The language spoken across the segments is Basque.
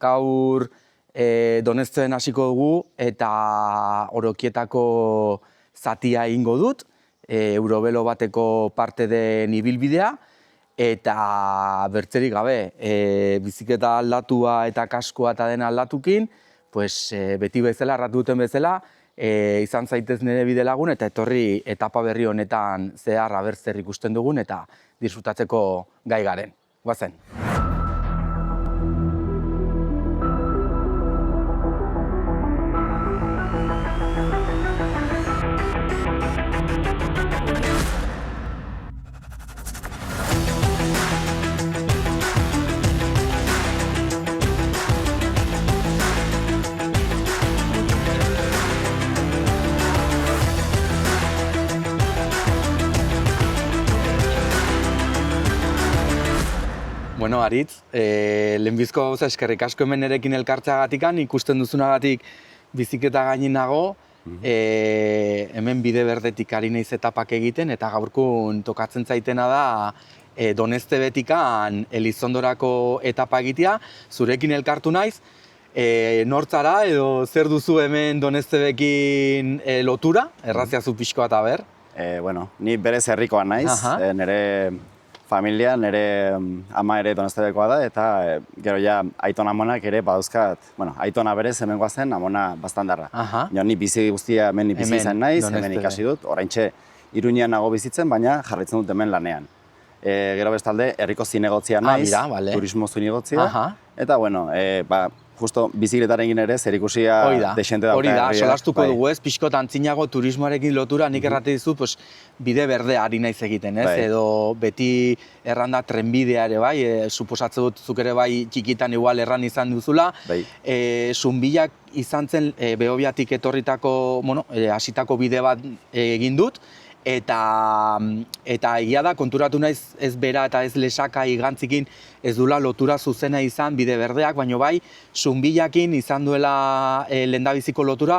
gaur Donezten hasiko dugu eta Orokietako zatia egingo dut, Eurobelo bateko parte den ibilbidea, eta bertzerik gabe, bizikleta aldatua eta kaskoa eta dena aldatukin, beti bezala, erratu duten bezala, izan zaitez nire bide lagun eta etorri etapa berri honetan zehar abertzer ikusten dugun eta disfrutatzeko gai garen. Guazen. Bueno, Aritz, lehenbizko gauza eskerrik asko hemen erekin elkartzeagatikan, ikusten duzunagatik bizikleta gainin nago, hemen bide berdetik ari naiz etapak egiten, eta gaurkun tokatzen zaitena da Doneztebetikan Elizondorako etapa egitea, zurekin elkartu naiz, nortzara edo zer duzu hemen Doneztebekin lotura, erraziazu pixkoa eta ber? Bueno, ni berez herrikoa naiz, nire familia, nire ama ere Doneztebekoa da, eta gero ja aiton amonak ere badauzkat, bueno, aitona berez hemen goazen, amona bastandarra. Ni bizi guztia hemen bizi izan naiz, hemen ikasi dut, oraintxe Iruñean nago bizitzen, baina jarraitzen dut hemen lanean. Gero bestalde, herriko zinegotzia naiz, turismo zinegotzia, eta bueno, justo bizikletaren ere zerikusia desente dauka. Hori da, solastuko dugu ez, pixkot antzinago turismoarekin lotura, nik errate dizu, bide berdea ari naiz egiten, ez? Edo beti erranda trenbidea ere bai, suposatze dut zuk ere bai txikitan igual erran izan duzula. Zunbilak izan zen Behobiatik etorritako, hasitako bide bat egin dut, eta egia da, konturatu naiz ez bera eta ez lesaka igantzikin ez duela lotura zuzena izan bide berdeak, baina bai, Zunbilakin izan duela lehendabiziko lotura,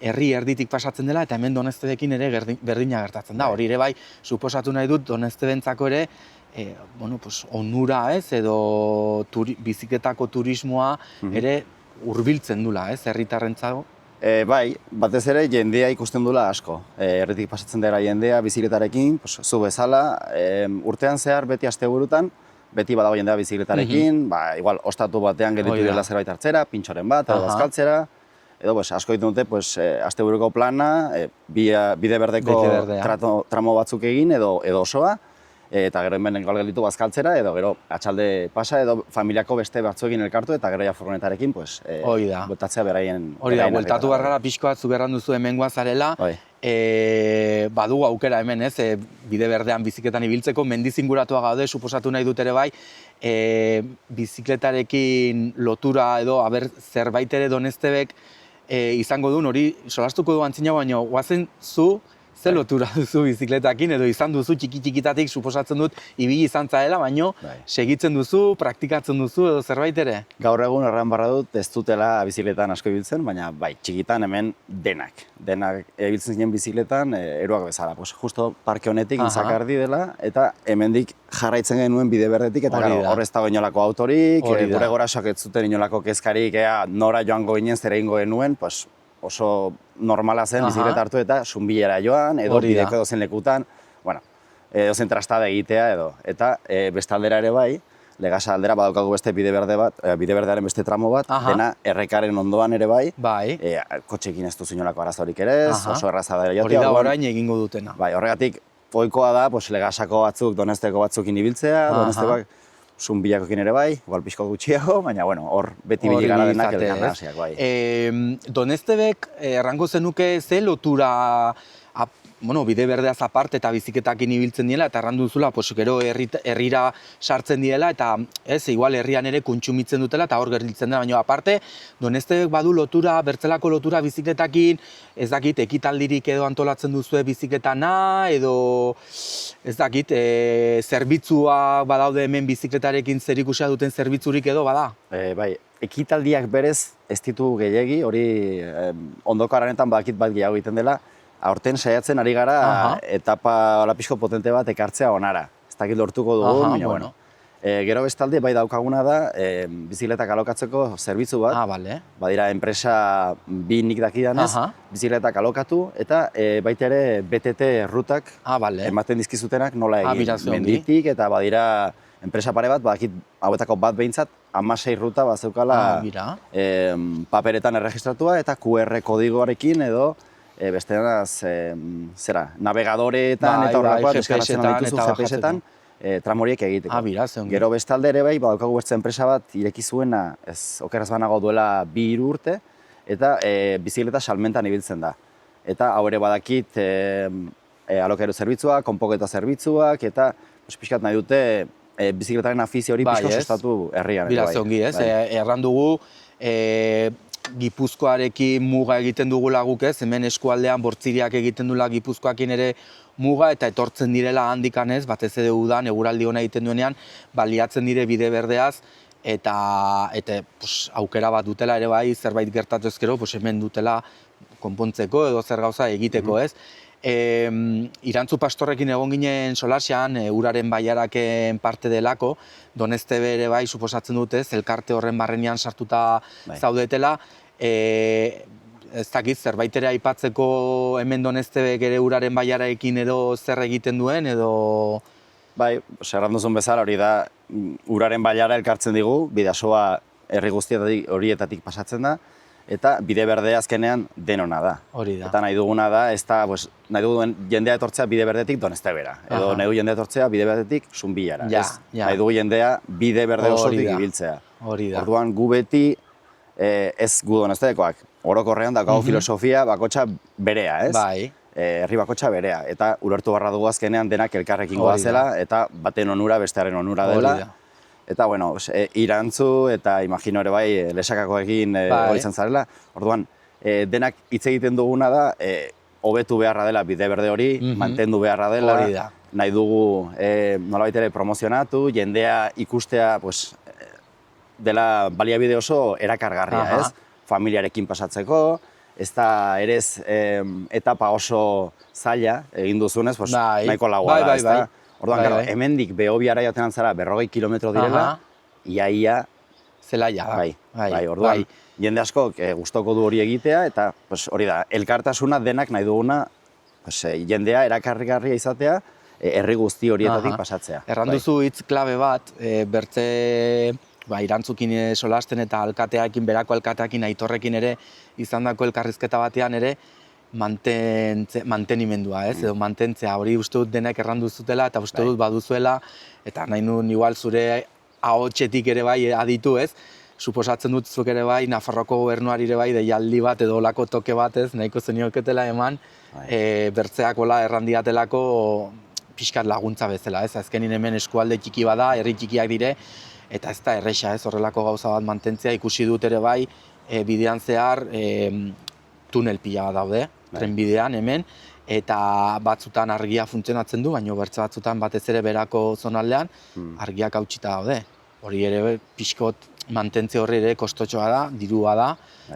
herri erditik pasatzen dela, eta hemen Doneztebekin ere berdina gertatzen da. Hori ere bai, suposatu nahi dut Doneztebentzako ere, onura ez, edo bizikletako turismoa ere hurbiltzen dula, ez, herritarrentzako. Bai, batez ere jendea ikusten dula asko. Herritik pasatzen dela jendea bizikletarekin, zu bezala, urtean zehar beti asteburutan, beti badago jendea bizikletarekin, igual ostatu batean gelditu dela zerbait hartzera, pintxoren bat, edo bazkaltzera, edo asko egiten dute asteburuko plana, bide berdeko tramo batzuk egin edo osoa, eta gero hemen gelditu bazkaltzera, edo gero atxalde pasa, edo familiako beste batzuekin elkartu, eta gero ja furgonetarekin botatzea beraien... Hori da, bueltatu bargara pixko bat zuberran duzu hemen guazarela, badugu aukera hemen, ez, bide berdean bizikletan ibiltzeko, mendizinguratua gaude, suposatu nahi dut ere bai, bizikletarekin lotura edo, zerbait ere Doneztebek izango duen, hori solastuko du antzina, baina guazen zu, ze lotura duzu bizikletakin, edo izan duzu txiki-txikitatik, suposatzen dut, ibili izan zaela, baina segitzen duzu, praktikatzen duzu, edo zerbait ere? Gaur egun erran barra dut, ez dutela bizikletan asko ibiltzen, baina bai, txikitan hemen denak. Denak ibiltzen zinen bizikletan, eruak bezala. Justo parke honetik Intzakardi dela, eta hemendik jarraitzen genuen bide berdetik, eta hor ez dago inolako autorik, gure gorasoak ez zuten inolako kezkarik, nora joango ginen, zer egingo genuen, oso normala zen bizikleta hartu eta Zunbilera joan, edo bideko edozen lekutan, edozen trastada egitea edo. Eta bestaldera ere bai, Legasa aldera badaukagu beste bide berdearen beste tramo bat, dena errekaren ondoan ere bai, kotxekin ez duzu inolako arazorik ere ez, oso erraza da joatea. Hori da orain egingo dutena. Bai, horregatik, ohikoa da, Legasako batzuk, Donezteko batzukin ibiltzea, Doneztekoak Zunbilakoekin ere bai, igual pixko gutxiago, baina hor beti bili gara denak elkarnasiak bai. Doneztebek errango zenuke ze lotura bide berdeaz aparte eta bizikletakin ibiltzen diela, eta errandu duzula, gero herrira sartzen diela, eta igual herrian ere kontsumitzen dutela, eta hor gerditzen dela, baina aparte, Doneztebek badu lotura, bertzelako lotura bizikletakin, ez dakit, ekitaldirik edo antolatzen duzue bizikletana, edo ez dakit, zerbitzua badaude hemen bizikletarekin zerikusia duten zerbitzurik edo bada? Bai, ekitaldiak berez ez ditu gehiegi, hori ondoko aranetan badakit bat gehiago egiten dela, aurten saiatzen ari gara etapa pixko potente bat ekartzea onara. Ez dakit lortuko dugu, baina bueno. Gero bestalde bai daukaguna da bizikletak alokatzeko zerbitzu bat. Bale. Badira enpresa bi nik dakidanez, bizikletak alokatu eta baita ere BTT rutak Bale. ematen dizkizutenak nola egin. Birazte ongi. Menditik eta badira enpresa pare bat, badakit hauetako bat behintzat, 16 ruta bat zeukala paperetan erregistratua eta QR kodigoarekin edo besteanaz, navegadoreetan eta horrekoa deskargatzen dituzu GPS-etan tramoriek egiteko. Gero bestalde ere bai, badaukagu beste enpresa bat ireki zuena, ez okeraz banago duela 2-3 urte, eta bizikleta salmentan ibiltzen da. Eta hau ere badakit alokairu zerbitzuak, konpoketa zerbitzuak, eta pixkat nahi dute bizikletaren afizio hori pixko sustatu herrian. Birazte ongi, ez? Erran dugu, Gipuzkoarekin muga egiten dugula guk ez, hemen eskualdean Bortziriak egiten dula Gipuzkoakin ere muga eta etortzen direla handikan ez, batez ere udan, eguraldi ona egiten duenean, baliatzen dire bide berdeaz, eta aukera bat dutela ere bai, zerbait gertatu ezkero, hemen dutela konpontzeko edo zer gauza egiteko ez. Irantzu Pastorrekin egon ginen solasean, uraren baiaraken parte delako, Donestebe ere bai, suposatzen dute, elkarte horren barrenean sartuta zaudetela, ez dakit, zerbait ere aipatzeko hemen Donestebek ere uraren baiaraekin edo zer egiten duen, edo... Bai, erran duzun bezala hori da, uraren baiara elkartzen digu, bidasoa herri guztietatik horietatik pasatzen da, eta bide berdea azkenean denona da. Hori da. Eta nahi duguna da, nahi dugu jendea etortzea bide berdetik Donestebera, edo nahi du jendea etortzea bide berdetik Zunbillara. Nahi dugu jendea bide berde osotik ibiltzea. Hori da. Orduan gu beti, ez gu Donestebekoak, orokorrean daukagu filosofia bakotxa berea, ez? Bai. Herri bakotxa berea, eta ulertu barra dugu azkenean denak elkarrekin goazela, eta baten onura bestearen onura dela. Eta, bueno, Irantzu eta imagino ere bai lesakakoekin hori izan zarela. Orduan, denak hitz egiten duguna da, hobetu beharra dela bide berde hori, mantendu beharra dela, nahi dugu nolabait ere promozionatu, jendea ikustea dela baliabide oso erakargarria, ez? Familiarekin pasatzeko, ez da ere etapa oso zaila egin duzunez, nahiko lagoa da, ez da? Orduan, hemendik Behobiara joaten zara 40 kilometro direla, iaia... Zelaia, bai. Orduan, jende askok gustoko du hori egitea, eta hori da, elkartasuna denak nahi duguna, jendea erakargarria izatea, herri guzti horietatik pasatzea. Erran duzu hitz klabe bat, bertze Irantzukin solasten eta alkateakin, berako alkateakin, Aitorrekin ere, izandako elkarrizketa batean ere, mantenimendua, ez, edo mantentzea, hori uste dut denak errandu zutela eta uste dut baduzuela, eta nahi nuen igual zure ahotsetik ere bai aditu, ez, suposatzen dut zuk ere bai, Nafarroko gobernuari ere bai, deialdi bat edo olako toke bat, ez, nahiko zenioketela eman, bertzeak hola errandiatelako pixkat laguntza bezala, ez, azkenin hemen eskualde txiki bada, herri txikiak dire, eta ez da erresa, ez, horrelako gauza bat mantentzea, ikusi dut ere bai, bidean zehar, tunel pila bat daude, trenbidean hemen, eta batzutan argia funtzionatzen du, baina bertze batzutan batez ere berako zonaldean, argiak hautsita daude. Hori ere pixkot mantentze horri ere kostotxoa da, dirua da,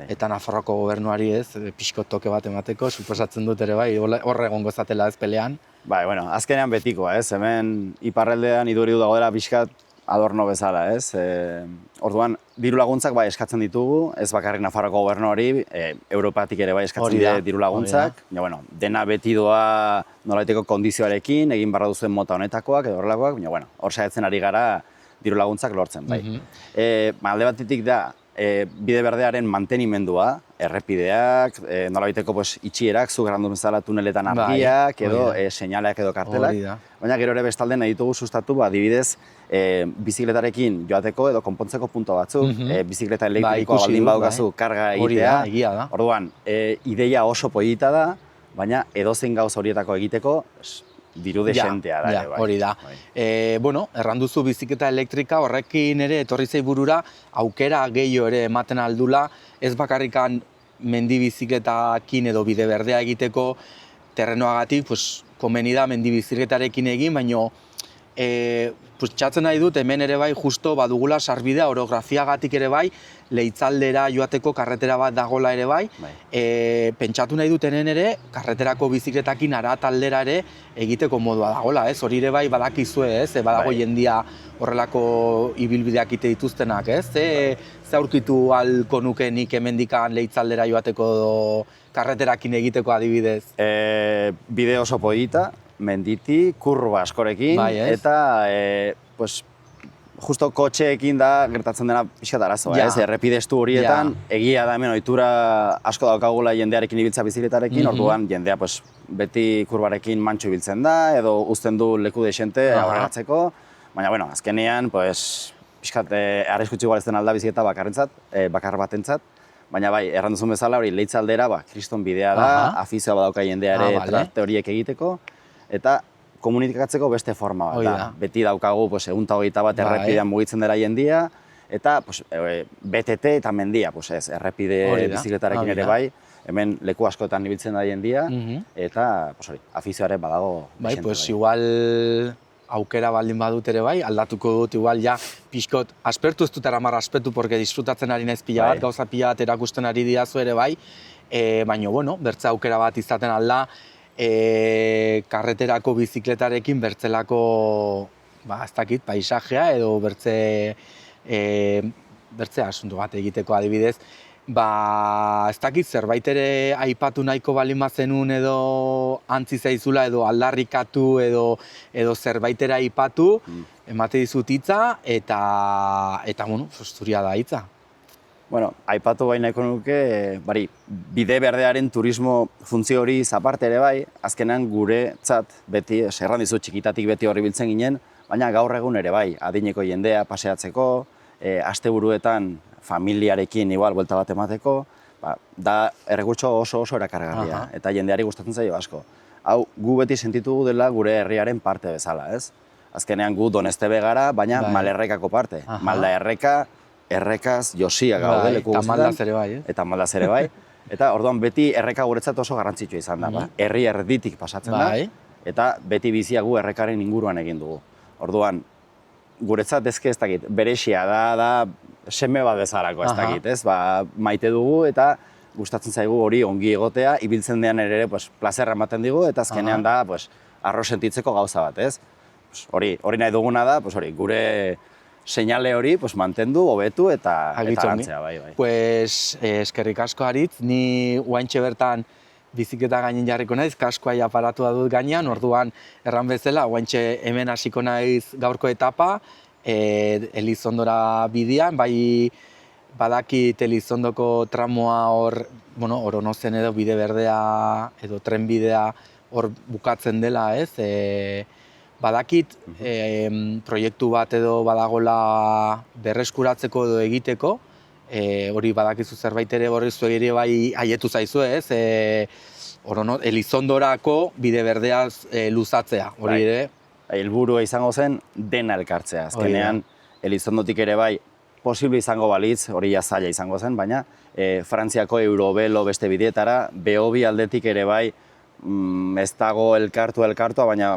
eta Nafarroko gobernuari ez, pixkot toke bat emateko, suposatzen dut ere bai, horre egongo zatela ez pelean. Bai, bueno, azkenean betikoa, ez, hemen iparraldean iduriu dagoela pixkat adorno bezala, ez. Orduan, diru laguntzak bai eskatzen ditugu, ez bakarrik Nafarroko gobernuari, Europatik ere bai eskatzen dira diru laguntzak. Baina, dena beti doa nolaiteko kondizioarekin, egin barra duzuen mota honetakoak edo horrelakoak, baina, hor saiatzen ari gara diru laguntzak lortzen, bai. Alde batetik da, bide berdearen mantenimendua, errepideak, nolabaiteko itxierak, zu gerrandu bezala tuneletan argiak, edo seinaleak edo kartelak. Baina gero ere bestalde nahi ditugu sustatu, adibidez, bizikletarekin joateko edo konpontzeko punto batzuk, bizikleta elektrikoa baldin badukazu karga egitea. Orduan, ideia oso polita da, baina edozein gauz horietako egiteko, diru desentea da. Hori da. Bueno, erranduzu bizikleta elektrika horrekin ere etorri zei burura aukera gehiago ere ematen aldula, ez bakarrikan mendi bizikletakin edo bide berdea egiteko terrenoagatik, komeni da mendi bizikletarekin egin, baino txatzen nahi dut hemen ere bai justo badugula sarbidea orografiagatik ere bai, Leitzaldera joateko karretera bat dagola ere bai. Pentsatu nahi dutenen ere, karreterako bizikletakin Arataldera ere egiteko modua dagola, ez? Hori ere bai badakizue, ez? Badago jendia horrelako ibilbideak ite dituztenak, ez? Ze aurkitu halko nuke nik hemendikan Leitzaldera joateko edo karreterakin egiteko adibidez? Bide oso polita, menditi, kurba askorekin, eta justo kotxeekin da gertatzen dena pixkat arazoa, ez? Errepidestu horietan, egia da hemen ohitura asko daukagula jendearekin ibiltza bizikletarekin, orduan jendea beti kurbarekin mantxo ibiltzen da, edo uzten du leku dexente aurreratzeko, baina, bueno, azkenean, pixkat arriskutsu igual ez den alda bizikleta bakar batentzat, baina bai, erran duzun bezala hori Leitzaldera, kriston bidea da, afizioa badauka jendeare trate horiek egiteko, eta komunikatzeko beste forma bat da. Beti daukagu, 121 errepidean mugitzen dela jendia, eta BTT eta mendia, errepide bizikletarekin ere bai, hemen leku askotan ibiltzen da jendia, eta afizioaren badago. Bai, igual aukera baldin badut ere bai, aldatuko dut igual ja pixkot, aspertu ez dut eramar aspetu, porque disfrutatzen ari naiz pila bat, gauza pila bat erakusten ari diazu ere bai, baina, bueno, bertze aukera bat izaten alda, karreterako bizikletarekin bertzelako, ez dakit, paisajea edo bertze asunto bat egiteko adibidez, ez dakit zerbait ere aipatu nahiko baldin bazenun edo antzi zaizula edo aldarrikatu edo zerbait ere aipatu, emate dizut hitza eta bueno, zuria da hitza. Bueno, aipatu bai nahiko nuke, bide berdearen turismo funtzio hori zaparte ere bai, azkenan guretzat beti, erran dizut txikitatik beti horri biltzen ginen, baina gaur egun ere bai, adineko jendea paseatzeko, asteburuetan familiarekin igual buelta bat emateko, da errekurtso oso erakargarria, eta jendeari gustatzen zaio asko. Hau, gu beti sentitu dela gure herriaren parte bezala, ez? Azkenean gu Donestebe gara, baina Malerrekako parte. Malda Errekaz, Josia gaude leku guztietan. Eta Maldaz ere bai, Eta Maldaz ere bai. Eta orduan beti Erreka guretzat oso garrantzitsua izan da. Herri erditik pasatzen da, eta beti bizia gu Errekaren inguruan egin dugu. Orduan, guretzat ez dakit, berexia da seme bat bezalako ez dakit, ez? Maite dugu eta gustatzen zaigu hori ongi egotea, ibiltzen dean ere plazerra ematen digu, eta azkenean da arro sentitzeko gauza bat, ez? Hori nahi duguna da, gure seinale hori mantendu, hobetu eta lantzea, bai. Eskerrik asko Aritz, ni oaintxe bertan bizikleta gainen jarriko naiz, kaskoa aparatua dut gainean, orduan erran bezala, oaintxe hemen hasiko naiz gaurko etapa, Elizondora bidean, bai badakit Elizondoko tramoa hor, Oronozen edo bide berdea edo trenbidea hor bukatzen dela, ez? Badakit proiektu bat edo badagola berreskuratzeko edo egiteko, hori badakizu zerbait ere horri zuegiri bai haietu zaizu, ez? Elizondorako bide berdea luzatzea, hori ere. Helburua izango zen dena elkartzea. Azkenean, Elizondotik ere bai posible izango balitz, hori zaila izango zen, baina Frantziako Eurobelo beste bideetara, Behobi aldetik ere bai ez dago elkartua, baina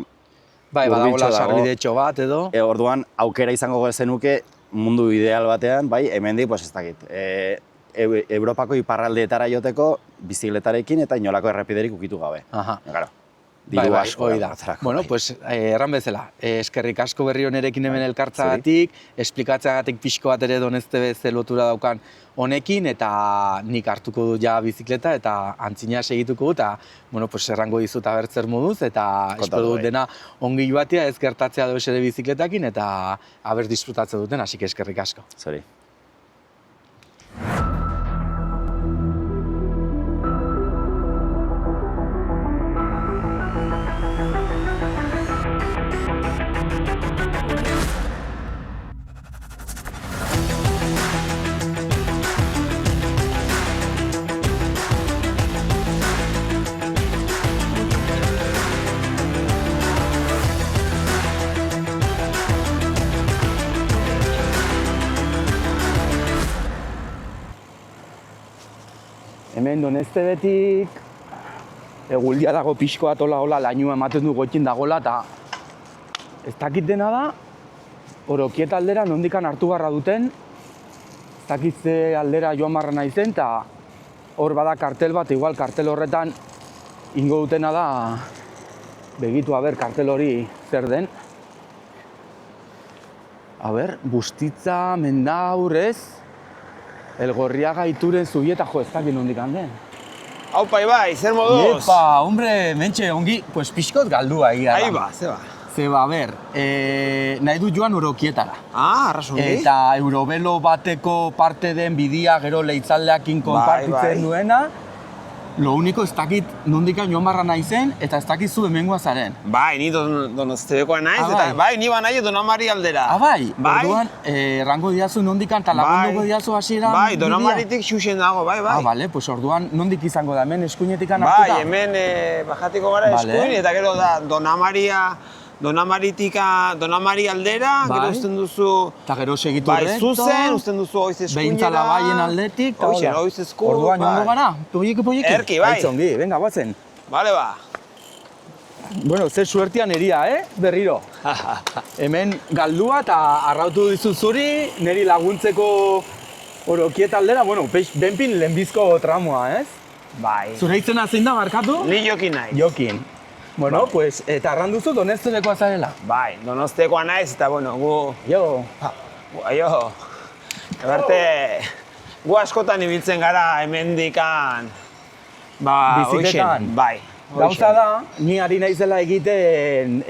bai, badagoela sarbidetxo bat edo. Orduan, aukera izango zenuke mundu ideal batean, bai, hemendik, ez dakit, Europako iparraldeetara joteko bizikletarekin eta inolako errepiderik ukitu gabe. Diru asko da. Bueno, erran bezala, eskerrik asko berri honerekin hemen elkartzagatik, esplikatzeagatik pixko bat ere Donestebe ze lotura daukan honekin, eta nik hartuko dut ja bizikleta eta antzina segituko dut, eta errango dizut abertzer moduz, eta espero dut dena ongi joatea ez gertatzea doz ere bizikletakin, eta aber disfrutatzen duten, hasik eskerrik asko. Zori. Hemen Donestebetik eguldia dago pixko bat hola lainua ematen du goitin dagoela, eta ez dakit dena da, Orokieta aldera nondikan hartu barra duten ez dakit ze aldera joan marra naizen, eta hor bada kartel bat, igual kartel horretan ingo dutena da, begitu, kartel hori zer den. Bustitza, Mendaur, ez? Elgorriaga Ituren Zubieta, ez dakit nondik handen. Aupa, Ibai, zer moduz? Iepa, hombre, mentxe, ongi, pues pixkot galdua egia da. Aiba, zeba. Zeba, nahi dut joan Orokietara. Arrasongi. Eta Eurobelo bateko parte den bidia gero leitzaldeakin konpartitzen duena. Lo único, ez dakit nondikan joan barra naizen, eta ez dakit zu hemengoa zaren. Bai, ni Donostiakoa naiz, eta bai, ni nahi Donamari aldera. Bai? Orduan, rango diazu nondikan, eta lagunduko diazu hasieran bidia? Bai, Donamaritik xuxen dago, bai. Bale, pues orduan nondik izango da, hemen eskuinetikan hartuta? Bai, hemen bajatiko gara eskuin, eta gero da Donamari aldera, gero uzten duzu... Eta gero segitu bai, zuzen, uzten duzu oiz eskuinera. Behintzala baien aldetik, eta oiz esku, orduan joango gara, polliki. Erki, bai. Aitzongi, venga, guatzen. Bale, ba. Bueno, ze suertian eria, berriro. Hemen galdua eta arrautu dizu zuri, niri laguntzeko Orokieta aldera, bueno, benpin lehenbizko tramoa, ez? Bai. Zure izena zein da, barkatu? Ni Jokin naiz. Jokin. Bueno, pues, eta arranduzu Donostiakoa zarela? Bai, Donostiakoa naiz, eta bueno, gu... Jo. Ebarte, gu askotan ibiltzen gara hemendikan... Bizikletan? Bai. Gauza da, ni ari naizela egiten,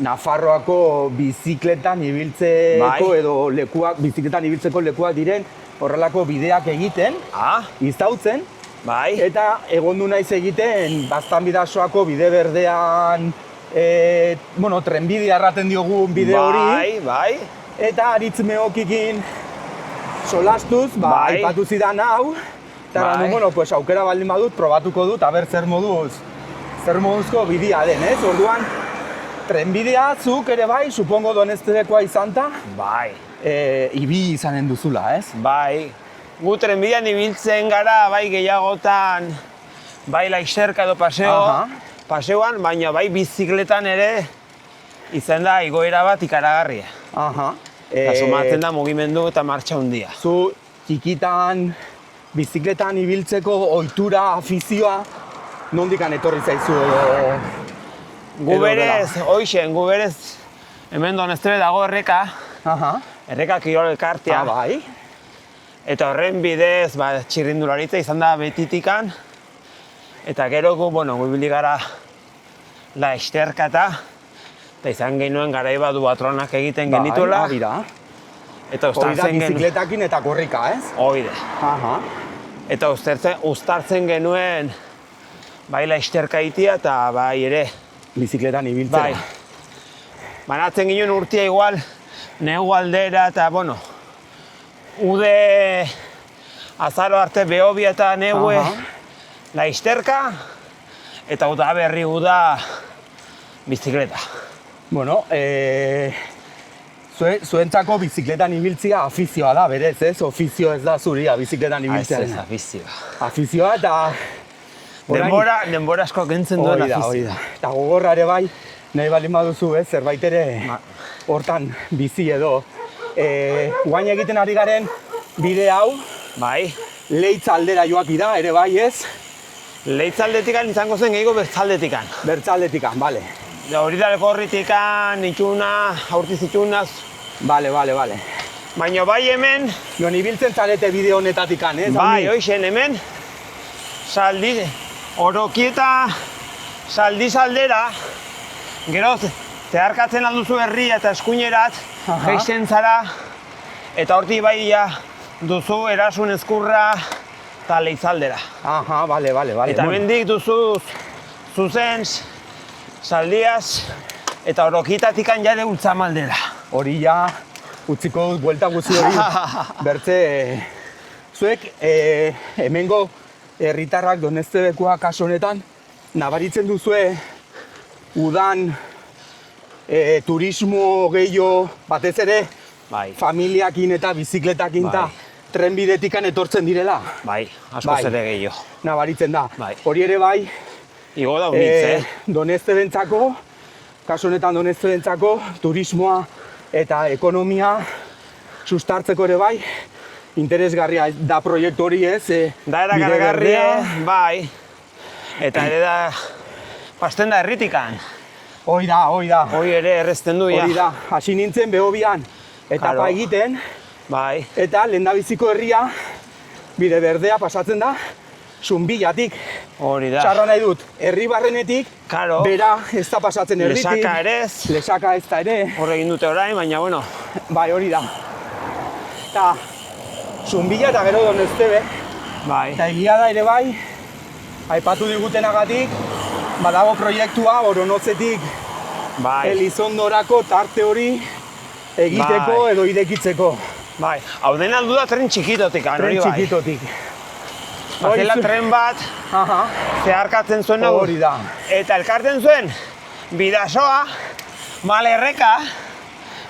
Nafarroako bizikletan ibiltzeko edo lekuak, bizikletan ibiltzeko lekuak diren horrelako bideak egiten, izautzen, eta egondu naiz egiten Baztanbidasoako bide berdean, trenbidea erraten diogun bide hori, eta Aritz Meokikin solastuz, aipatu zidan hau, eta aukera baldin badut, probatuko dut, aber zer moduzko bidea den, ez? Orduan, trenbidea zuk ere bai, supongo Donostiakoa izanta, ibi izanen duzula, ez? Bai, gu trenbidean ibiltzen gara, bai gehiagotan, bai Laizterka edo paseoan, baina bai bizikletan ere izan da igoera bat ikaragarria. Eta somatzen da mugimendu eta martxa handia. Zu txikitan bizikletan ibiltzeko ohitura, afizioa, nondikan etorri zaizu edo... Gu berez, hemen Donostian dago Erreka, Erreka Kirol Elkartea. Eta horren bidez, txirrindularitza izan da betitikan. Eta gero gu ibili gara Laizterka eta izan genuen garai badu patronak egiten genituela. Eta uztartzen genuen... bizikletakin eta korrika, ez? Oide. Eta uztartzen genuen Laizterka itia eta ere bizikletan ibiltzera. Banatzen ginen urtia igual, negu aldera eta, ude azaro arte Behobia eta negue Laizterka, eta udaberri uda bizikleta. Zuentzako bizikletan ibiltzia afizioa da, berez, ez? Ofizio ez da zuria bizikletan ibiltzea. Ez, afizioa. Afizioa eta... Denbora asko kentzen duen afizioa. Eta gogorra ere bai, nahi baldin baduzu, ez? Zerbait ere hortan bizi edo. Guain egiten ari garen bide hau, Leitz aldera joaki da, ere bai, ez? Leitz aldetikan izango zen gehiago bertzaldetikan. Bertzaldetikan, bale. Hori da Elgorritikan, itxuna, aurtiz itxunaz. Bale. Baina bai hemen... Jon ibiltzen zarete bide honetatikan, ez? Bai, hoixen hemen, Orokieta Saldiz aldera, gero zeharkatzen alduzu herria eta eskuinerat, geisten zara, eta hortik bai duzu Erasun Ezkurra eta Leitzaldera. Bale. Eta mendik duzu zuzen, Saldiaz, eta Orokietatikan jare Ultzamaldera. Hori utziko dut buelta guzi hori, bertze, zuek hemengo herritarrak Donostiakoa kasu honetan, nabaritzen duzue udan turismo gehiago batez ere familiakin eta bizikletakin eta trenbidetikan etortzen direla. Bai, askoz ere gehiago. Nabaritzen da. Hori ere bai, igo da unitz, Donostiarentzako, kasu honetan Donostiarentzako turismoa eta ekonomia sustartzeko ere bai, interesgarria da proiektu hori ez. Da erakargarria, bai. Eta ere da, pasten da herritikan. Hoi da. Hoi ere errezten du, ja. Hori da, hasi nintzen Behobian etapa egiten, bai. eta lehendabiziko herria, bide berdea pasatzen da, Zunbillatik. Hori da. Txarra nahi dut, herri barrenetik, bera ez da pasatzen herritik. Lesaka ere ez. Lesaka ez da ere. Horre egin dute orain, baina bueno. Bai, hori da. Eta Zunbilla eta gero Doneztebe. Bai. Eta egia da ere bai, aipatu digutenagatik, badago proiektua Oronotzetik Elizondorako tarte hori egiteko edo irekitzeko. Bai, hau dena aldu da tren txikitotik, hori bai. Tren txikitotik. Bazela tren bat, zeharkatzen zuen nago. Hori da. Eta elkartzen zuen, Bidasoa, Malerreka,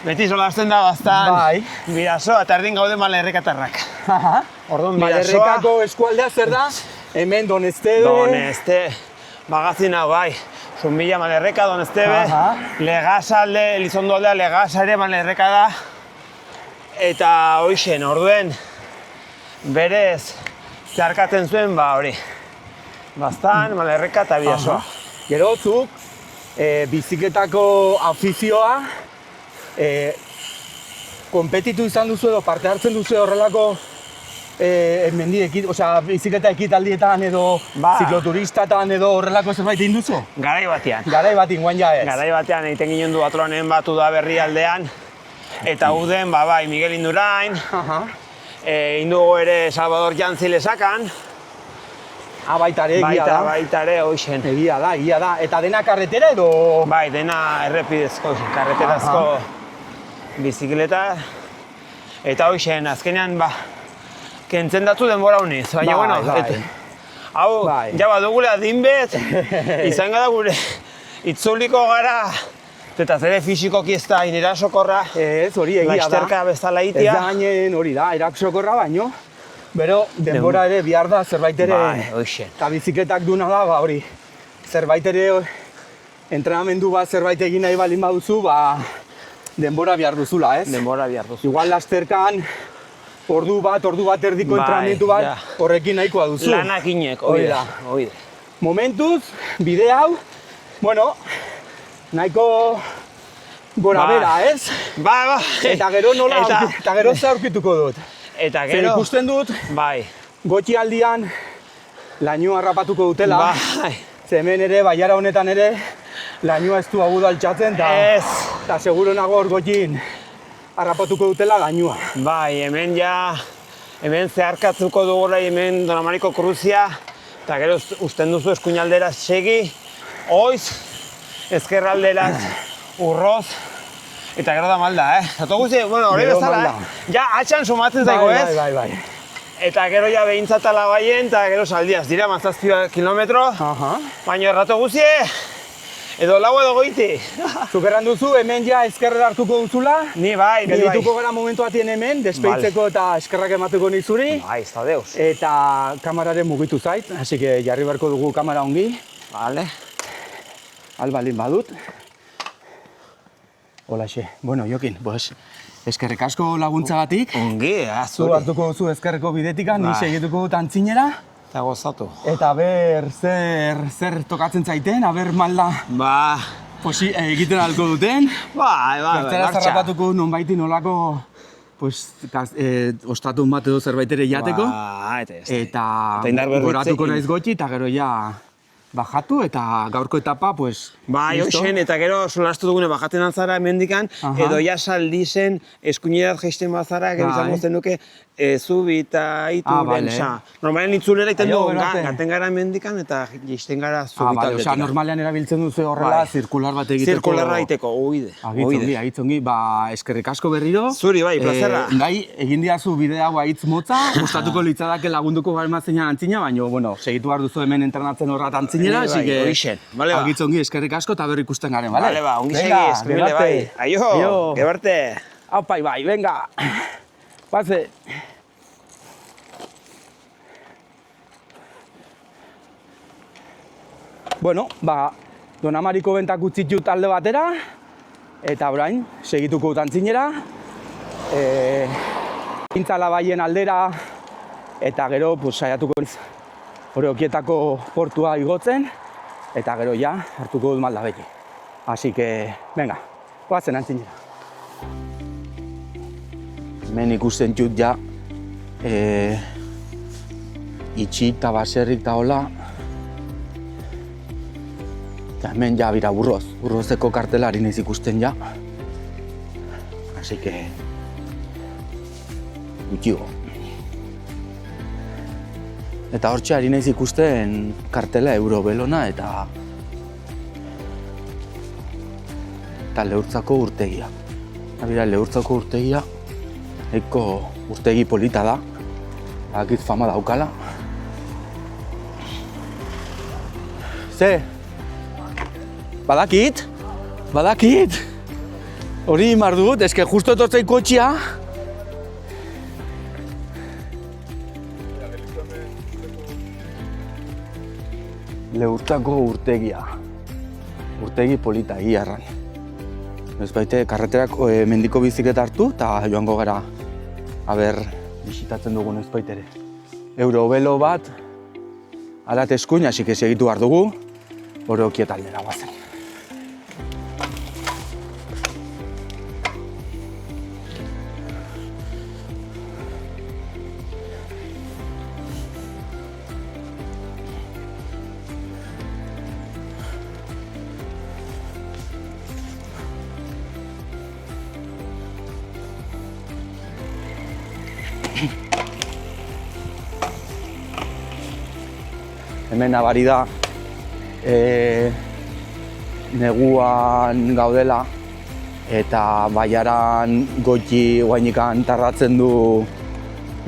beti solazten da bastan. Bai. Bidasoa, eta erdin gaude Malerrekatarrak. Orduan Bidasoa. Malerrekako eskualdea zer da? Hemen Doneztebe. Donezte, magazina bai. Zunbilla Malerreka, Doneztebe, Legasalde, Elizondo aldea, Legasa ere Malerreka da. Eta hoixen, orduen, berez, zeharkatzen zuen, hori. Bastan, Malerreka eta Bidasoa. Gero zuk, bizikletako afizioa, konpetitu izan duzu edo parte hartzen duzu horrelako bizikleta ekitaldietan edo zikloturistatan edo horrelako zerbait egin duzu? Garai batean. Garai bat inguan ja ez. Garai batean egiten ginen duatlonen bat Udaberri aldean. Eta uden, bai, Miguel Indurain. Indugu ere Salvador Jantzi Lesakan. Baita ere, egia da. Baita ere, hoixen. Egia da. Eta dena karretera edo? Bai, dena errepidezko, karreterazko bizikleta. Eta hoixen, azkenean, kentzen datu denbora honiz. Baina, bueno, hau, ja badugula dinbet, izan gara gure itzuliko gara, eta zere fisikoki ez da inerasokorra. Ez, hori egia da. Lasterka bezala itia. Ez da gainen hori da, erasokorra baino. Bero, denbora ere bihar da zerbait ere, eta bizikletak duna da, hori, zerbait ere, entrenamendu bat zerbait egin nahi baldin baduzu, denbora behar duzula, ez? Denbora behar duzu. Igual lasterkan, ordu bat erdiko entrenamendu bat, horrekin nahikoa duzu. Lanak inek, hori da. Momentuz, bide hau, bueno, nahiko gora bera, ez? Eta gero nola, eta gero ze aurkituko dut. Eta gero... Zer ikusten dut, gotxi aldian lainua harrapatuko dutela. Ze hemen ere, baiara honetan ere, lainua ez du agudo altxatzen, eta seguro nago hor gotxin harrapatuko dutela lainua. Hemen hemen zeharkatzuko dugula, hemen Donamariko kruzia, eta gero usten duzu eskuinaldera segi, oiz, ezkerralderaz urroz, eta gero da malda, Zato guzti, bueno, hori bezala, ja atxan sumatzen zaigo, ez? Bai. Eta gero ja behintzatala baien, eta gero saldiaz, dira 17 kilometro, baina errato guzti, edo lau edo goiti. Zuk erran duzu, hemen ja eskerrera hartuko duzula. Ni bai. Geldituko gara momentu batien hemen, despeitzeko eta eskerrak emateko nizuri. Bai, ez da deus. Eta kamararen mugitu zait, hasi que jarri beharko dugu kamera ongi. Vale. Albalin badut. Holaxe, bueno, Jokin, eskerrik asko laguntzagatik. Ongi, Zu hartuko duzu eskerreko bidetikan, ni segituko dut antzinera. Eta gozatu. Eta ber, zer tokatzen zaiten, aber malda egiten ahalko duten. Bertzera zarrapatuko nonbaiti nolako ostatun bat edo zerbait ere jateko. Eta goratuko naiz gotxi, eta gero ja bajatu eta gaurko etapa, hoxen, eta gero solastu dugune bajaten altzara hemendikan, edo ja saldizen eskuinerat jaisten bazara, gero izango zen duke Zubita, Ituren, normalean itzulera iten dugu, gaten gara hemendikan eta jaisten gara Zubita aldetik. Normalean erabiltzen duzu horrela, zirkular bat egiteko. Zirkularra egiteko, oide. Agitzongi, eskerrik asko berriro. Zuri, plazerra. Egin diazu bide hau aitz motza, gustatuko litzadake lagunduko galmazeina antzina, baina, segitu behar duzu hemen entrenatzen horrat antzina, agitzongi eskerrik asko eta berri ikusten garen, bale? Bale, ongi segi, eskribile bai. Aio, gebarte. Aupai bai, venga. Pase. Bueno, Donamariko bentak utzitu talde batera, eta orain, segituko dut antzinera, Pintzalabaien aldera, eta gero saiatuko naiz Oreokietako portua igotzen, eta gero ja hartuko dut Maldabeki. Así que, venga, goazen antzinera. Hemen ikusten dut ja itxik eta baserrik eta hola. Eta hemen ja bira burrozeko kartela ari naiz ikusten ja. Así que, gutxigo. Eta hortxe ari naiz ikusten kartela Eurobelona eta Lehurtzako urtegia. Bira, Lehurtzako urtegia eko urtegi polita da. Bakit fama daukala. Ze? Badakit? Hori imar dut, eske justo etortzei kotxia. Lehurtzako urtegia. Urtegi polita, iarran. Ez baite, karreterak mendiko bizikleta hartu eta joango gara aber bisitatzen dugun ez baitere. Eurobelo bat, alat eskuin, hasi que segitu behar dugu, Oreokiet aldera guazen. Hemen nabari da neguan gaudela eta baiaran goiti guainikan tardatzen du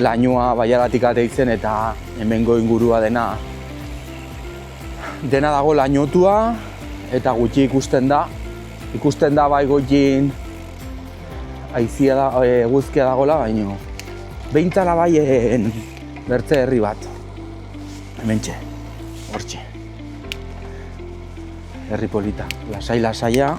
lainua baiaratik ateitzen eta hemengo ingurua dena dago lainotua eta gutxi ikusten da. Ikusten da bai goitin haizia da, eguzkia dagola, baino behintzala baien bertze herri bat. Hementxe. Hortxe. Herri polita. Lasai-lasaia.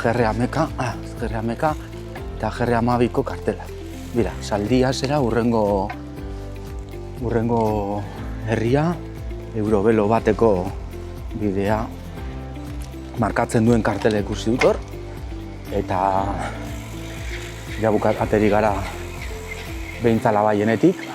Gerreameka eta Gerreamabiko kartela. Bira, Saldia zera urrengo herria, Eurobelo bateko bidea markatzen duen kartela ikusi dut hor. Eta jabukat ateri gara behintzala baienetik.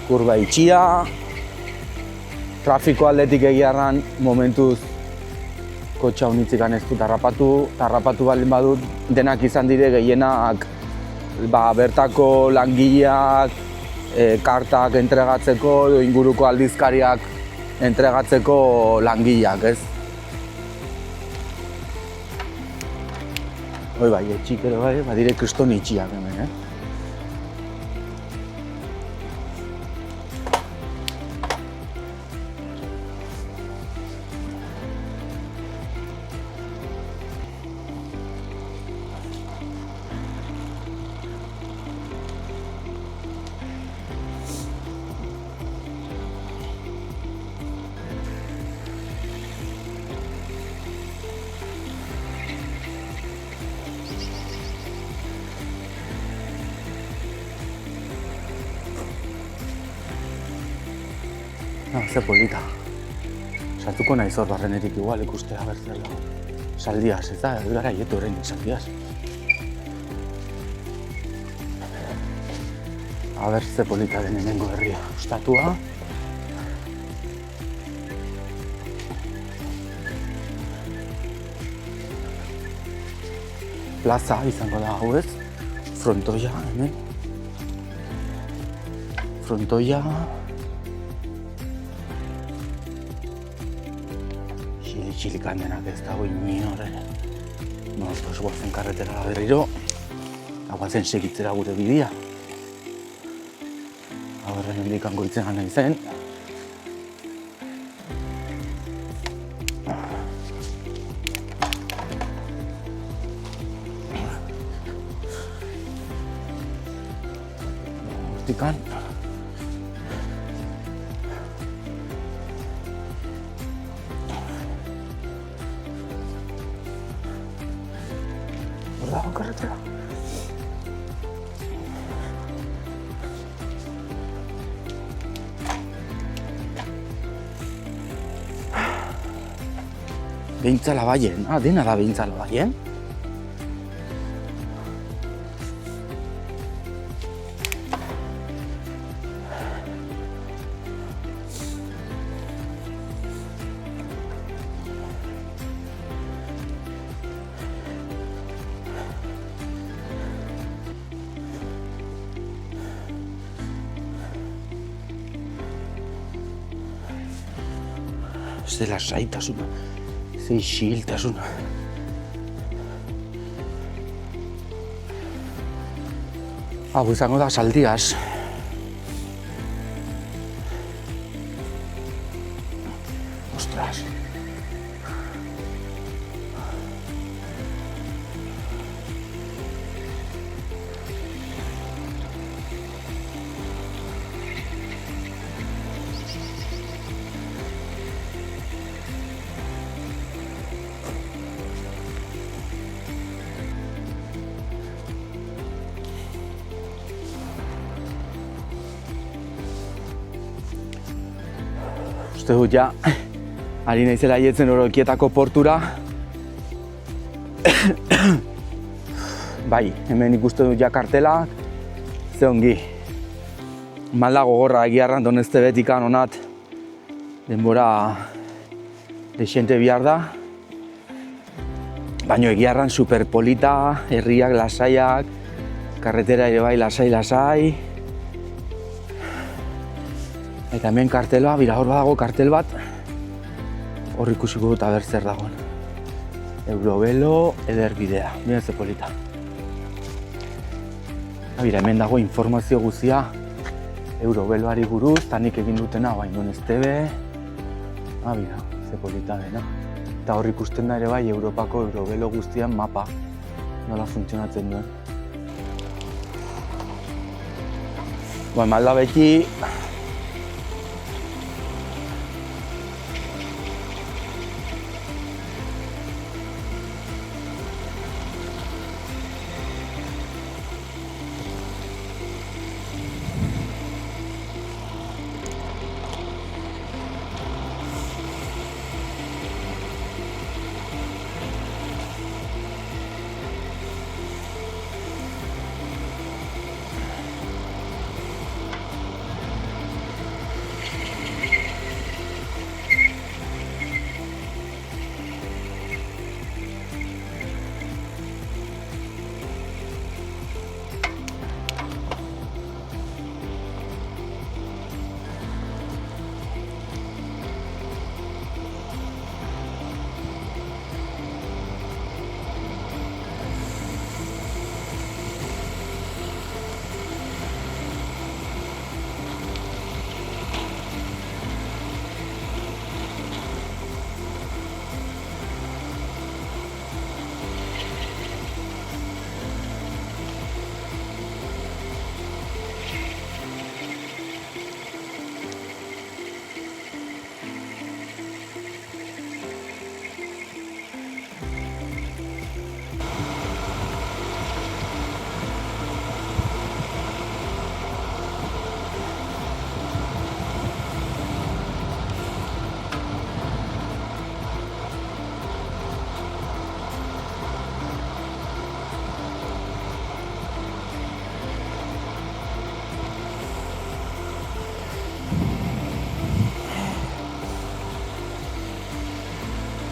Kurba itxia, trafiko aldetik egiarran momentuz kotxa unitzikan ez dut tarrapatu baldin badut denak izan dire gehienak bertako langileak, kartak entregatzeko edo inguruko aldizkariak entregatzeko langileak, ez? Hoi bai, etxik ere bai, badire kriston itxiak hemen, Ze polita. Sartuko naiz hor barrenetik igual ikustea bertzela. Saldiaz, ez da, ez gara hietu orain Saldiaz. Aber ze polita den hemengo herria. Ostatua. Plaza izango da hau ez. Frontoia hemen. Frontoia. Xilikan denak ez dago inore. Pues guazen karretera berriro. Guazen segitzera gure bidea. Horren hendikan goitzen nahi zen. Hortikan. Hor dago karretera. Behintzala baien, dena da behintzala baien. Ez dela saitasuna. Ze isiltasuna. Hau izango da Saldias. Ostras. Uste dut ja, ari naizela haietzen Orokietako portura. Bai, hemen ikuste dut ja kartela, ze ongi. Malda gogorra egiarran Donezte betikan onat denbora dexente bihar da. Baina egiarran superpolita, herriak lasaiak, karretera ere bai lasai. Eta hemen kartela, bira hor badago kartel bat, hor ikusiko dut aber zer dagoen. Eurovelo ederbidea, mira ze polita. Bira, hemen dago informazio guzia Euroveloari buruz, eta nik egin dutena, baina Donezte be. Bira, ze polita dena. Eta hor ikusten da ere bai Europako Eurovelo guztian mapa, nola funtzionatzen duen. Malda beti,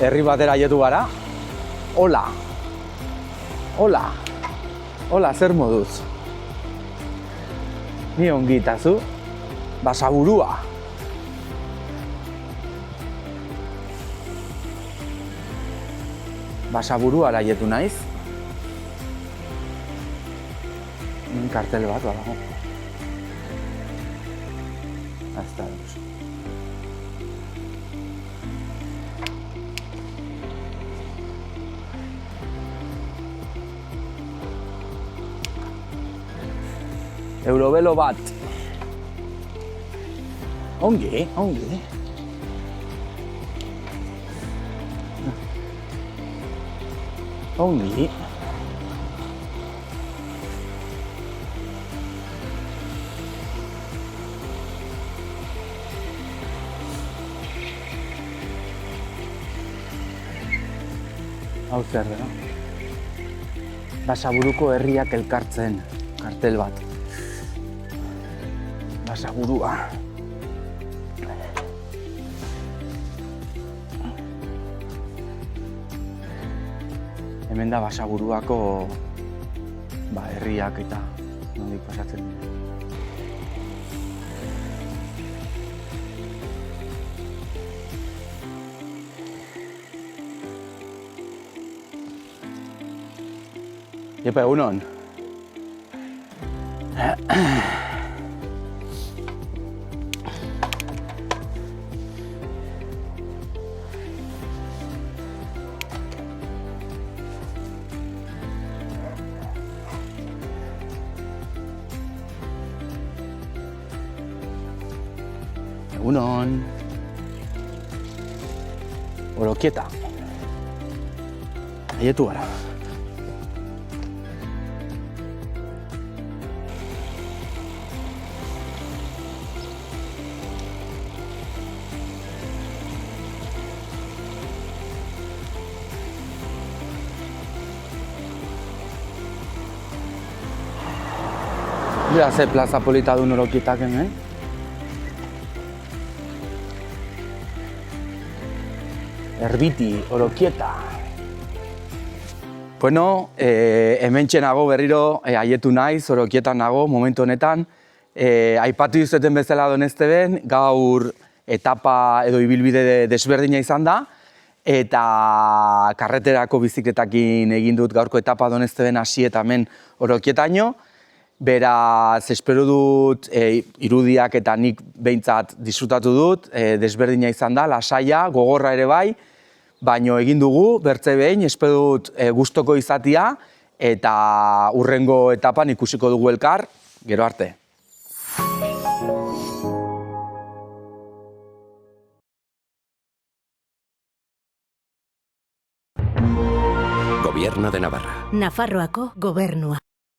herri batera aietu gara. Hola. Hola. Hola, zer moduz? Ni ongi eta zu? Basaburua. Basaburuara aietu naiz. Kartel bat badago. Hasta luego. Eurobelo bat. Ongi, ongi. Ongi. Hau zer da? Basaburuko herriak elkartzen, kartel bat. Basaburua. Hemen da Basaburuako herriak eta nondik pasatzen dira. Jepa, egunon. Egunon. Orokieta. Aietu gara. Mira ze plaza polita duen Orokietak hemen. Erbiti, Orokieta. Bueno, hementxe nago berriro aietu naiz, Orokietan nago momentu honetan. Aipatu izuten bezala Donezteben, gaur etapa edo ibilbide desberdina izan da. Eta karreterako bizikletakin egin dut gaurko etapa Donezteben hasi eta hemen Orokietaino. Beraz, espero dut irudiak eta nik behintzat disfrutatu dut, desberdina izan da, lasaia, gogorra ere bai, baino egin dugu, bertze behin, espero dut gustoko izatia, eta hurrengo etapan ikusiko dugu elkar, gero arte. Gobierno de Navarra. Nafarroako gobernua.